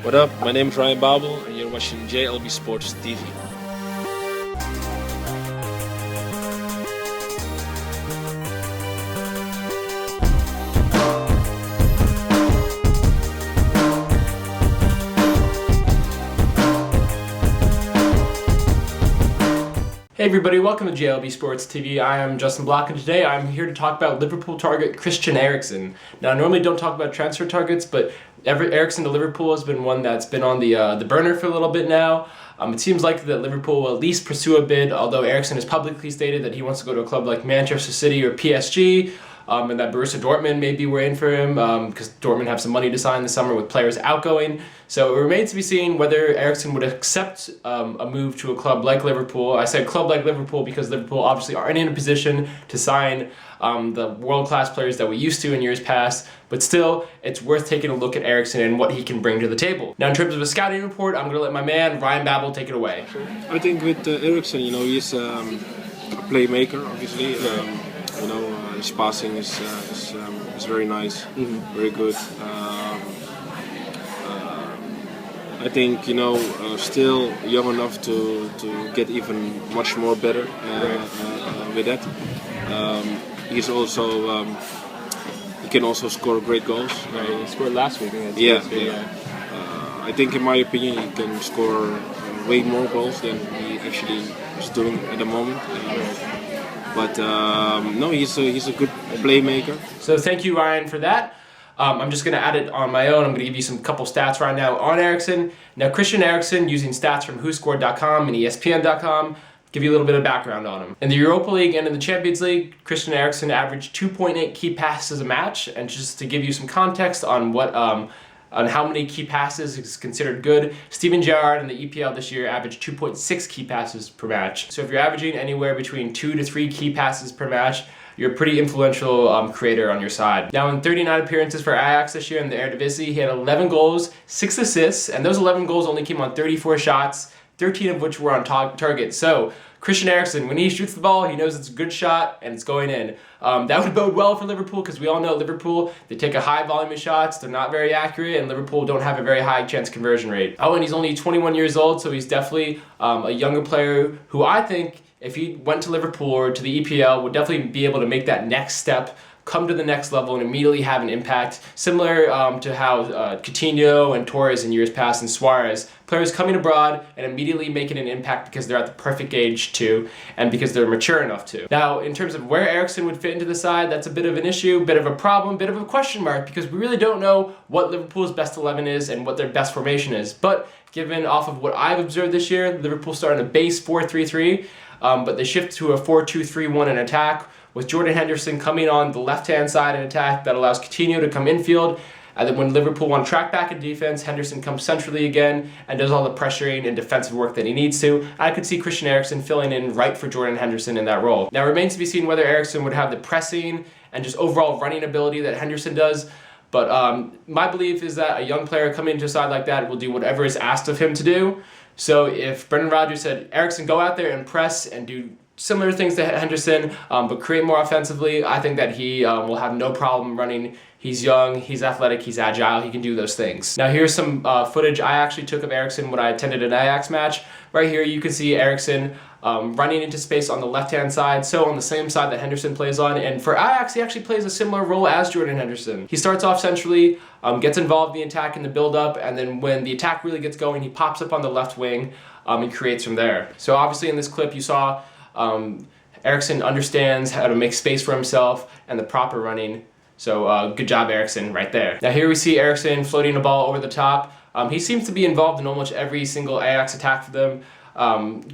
What up? My name is Ryan Babel, and you're watching JLB Sports TV. Hey everybody, welcome to JLB Sports TV. I am Justin Block, and today I'm here to talk about Liverpool target Christian Eriksen. Now, I normally don't talk about transfer targets, but Eriksen to Liverpool has been one that's been on the burner for a little bit now. It seems likely that Liverpool will at least pursue a bid, although Eriksen has publicly stated that he wants to go to a club like Manchester City or PSG, and that Borussia Dortmund may be in for him because Dortmund have some money to sign this summer with players outgoing. So it remains to be seen whether Eriksen would accept a move to a club like Liverpool. I said club like Liverpool because Liverpool obviously aren't in a position to sign the world-class players that we used to in years past, but still, it's worth taking a look at Eriksen and what he can bring to the table. Now, in terms of a scouting report, I'm going to let my man, Ryan Babel, take it away. I think with Eriksen, he's a playmaker, obviously. His passing is very nice, very good. I think still young enough to get even much more better with that. He's also he can also score great goals. Right, he scored last week against PSG. I think, in my opinion, he can score way more goals than he actually is doing at the moment. He's a good playmaker. So thank you, Ryan, for that. I'm just going to add it on my own. I'm going to give you some couple stats right now on Eriksen. Now, Christian Eriksen, using stats from WhoScored.com and ESPN.com, give you a little bit of background on him. In the Europa League and in the Champions League, Christian Eriksen averaged 2.8 key passes a match. And just to give you some context on what on how many key passes is considered good, Steven Gerrard in the EPL this year averaged 2.6 key passes per match. So if you're averaging anywhere between 2 to 3 key passes per match, you're a pretty influential creator on your side. Now, in 39 appearances for Ajax this year in the Eredivisie, he had 11 goals, 6 assists, and those 11 goals only came on 34 shots, 13 of which were on target. So Christian Eriksen, when he shoots the ball, he knows it's a good shot and it's going in. That would bode well for Liverpool because we all know Liverpool, they take a high volume of shots, they're not very accurate, and Liverpool don't have a very high chance conversion rate. Oh, and he's only 21 years old, so he's definitely a younger player who I think, if he went to Liverpool or to the EPL, would definitely be able to make that next step, come to the next level, and immediately have an impact, similar to how Coutinho and Torres in years past and Suarez, players coming abroad and immediately making an impact because they're at the perfect age to, and because they're mature enough to. Now, in terms of where Eriksen would fit into the side, that's a bit of an issue, bit of a problem, bit of a question mark, because we really don't know what Liverpool's best 11 is and what their best formation is. But given off of what I've observed this year, Liverpool started a base 4-3-3, but they shift to a 4-2-3-1 in attack, with Jordan Henderson coming on the left-hand side in attack that allows Coutinho to come infield. And then when Liverpool want to track back in defense, Henderson comes centrally again and does all the pressuring and defensive work that he needs to. I could see Christian Eriksen filling in right for Jordan Henderson in that role. Now, it remains to be seen whether Eriksen would have the pressing and just overall running ability that Henderson does. But my belief is that a young player coming into a side like that will do whatever is asked of him to do. So if Brendan Rodgers said, Eriksen, go out there and press and do similar things to Henderson, but create more offensively, I think that he will have no problem running. He's young, he's athletic, he's agile, he can do those things. Now here's some footage I actually took of Eriksen when I attended an Ajax match. Right here you can see Eriksen running into space on the left-hand side, so on the same side that Henderson plays on. And for Ajax, he actually plays a similar role as Jordan Henderson. He starts off centrally, gets involved in the attack and the build-up, and then when the attack really gets going, he pops up on the left wing and creates from there. So obviously in this clip you saw Eriksen understands how to make space for himself and the proper running. So good job, Eriksen, right there. Now here we see Eriksen floating a ball over the top. He seems to be involved in almost every single Ajax attack for them.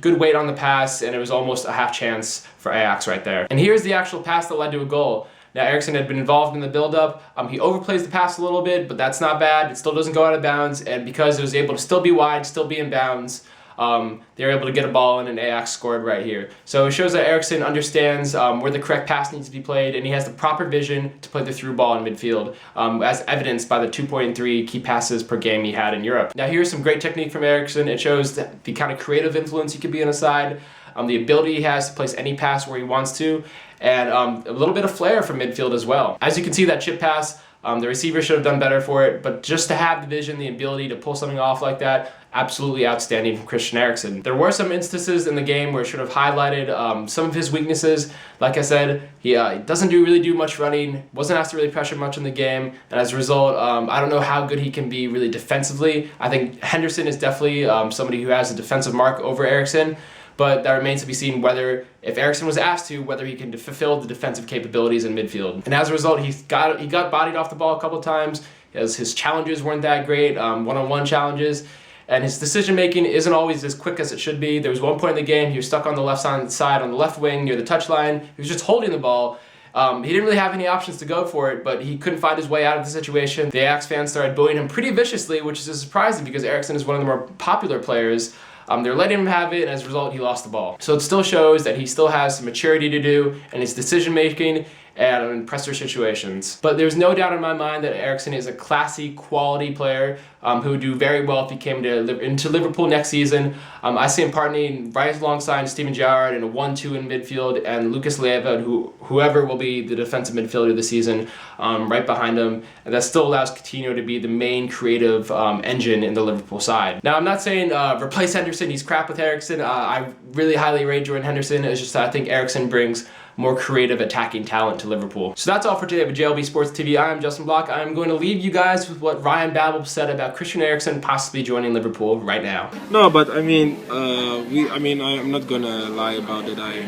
Good weight on the pass, and it was almost a half chance for Ajax right there. And here's the actual pass that led to a goal. Now Eriksen had been involved in the build-up. He overplays the pass a little bit, but that's not bad. It still doesn't go out of bounds, and because it was able to still be wide, still be in bounds, they were able to get a ball in, and Ajax scored right here. So it shows that Eriksen understands where the correct pass needs to be played, and he has the proper vision to play the through ball in midfield, as evidenced by the 2.3 key passes per game he had in Europe. Now here's some great technique from Eriksen. It shows the kind of creative influence he could be on a side, the ability he has to place any pass where he wants to, and a little bit of flair from midfield as well. As you can see, that chip pass The receiver should have done better for it, but just to have the vision, the ability to pull something off like that, absolutely outstanding from Christian Eriksen. There were some instances in the game where it should have highlighted some of his weaknesses. Like I said, he doesn't really do much running, wasn't asked to really pressure much in the game, and as a result, I don't know how good he can be really defensively. I think Henderson is definitely somebody who has a defensive mark over Eriksen, but that remains to be seen whether, if Eriksen was asked to, whether he can fulfill the defensive capabilities in midfield. And as a result, he got bodied off the ball a couple times, as his challenges weren't that great, one-on-one challenges, and his decision-making isn't always as quick as it should be. There was one point in the game, he was stuck on the left side on the left wing near the touchline. He was just holding the ball. He didn't really have any options to go for it, but he couldn't find his way out of the situation. The Ajax fans started booing him pretty viciously, which is surprising because Eriksen is one of the more popular players. They're letting him have it, and as a result, he lost the ball. So it still shows that he still has some maturity to do in his decision-making and in pressure situations. But there's no doubt in my mind that Eriksen is a classy, quality player who would do very well if he came into Liverpool next season. I see him partnering right alongside Steven Gerrard in a 1-2 in midfield, and Lucas Leiva, and whoever will be the defensive midfielder this season, right behind him. And that still allows Coutinho to be the main creative engine in the Liverpool side. Now, I'm not saying replace Henderson, he's crap with Eriksen. I really highly rate Jordan Henderson. It's just that I think Eriksen brings more creative attacking talent to Liverpool. So that's all for today with JLB Sports TV. I am Justin Block. I am going to leave you guys with what Ryan Babel said about Christian Eriksen possibly joining Liverpool right now. No, but I mean, I'm not gonna lie about it. I,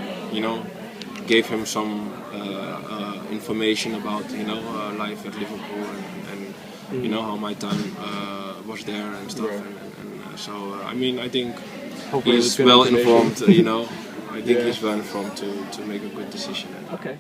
gave him some information about, life at Liverpool and how my time was there and stuff. So I think hopefully he's well informed. I think he's well informed to make a good decision. Okay.